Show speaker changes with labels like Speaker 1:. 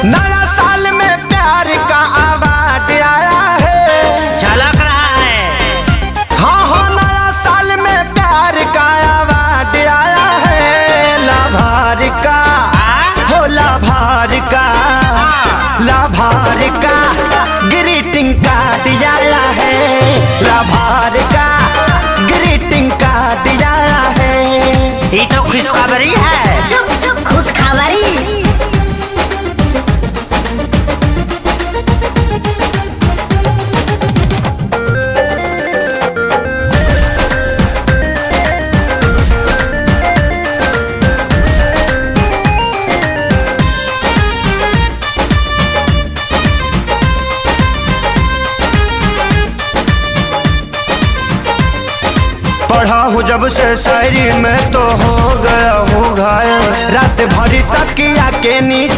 Speaker 1: नया साल में प्यार का अवार्ड आया है,
Speaker 2: झलक रहा है।
Speaker 1: हाँ नया साल में प्यार का अवार्ड आया है। लाभार का हो लाभार का ग्रीटिंग कार्ड आया है। लाभार का ग्रीटिंग कार्ड आया है।
Speaker 2: ये तो खुशखबरी है।
Speaker 3: चुप चुप खुशखबरी।
Speaker 1: पढ़ा हूँ जब से शायरी में तो हो गया हूँ घायल। रात भरी तकिया के नीचे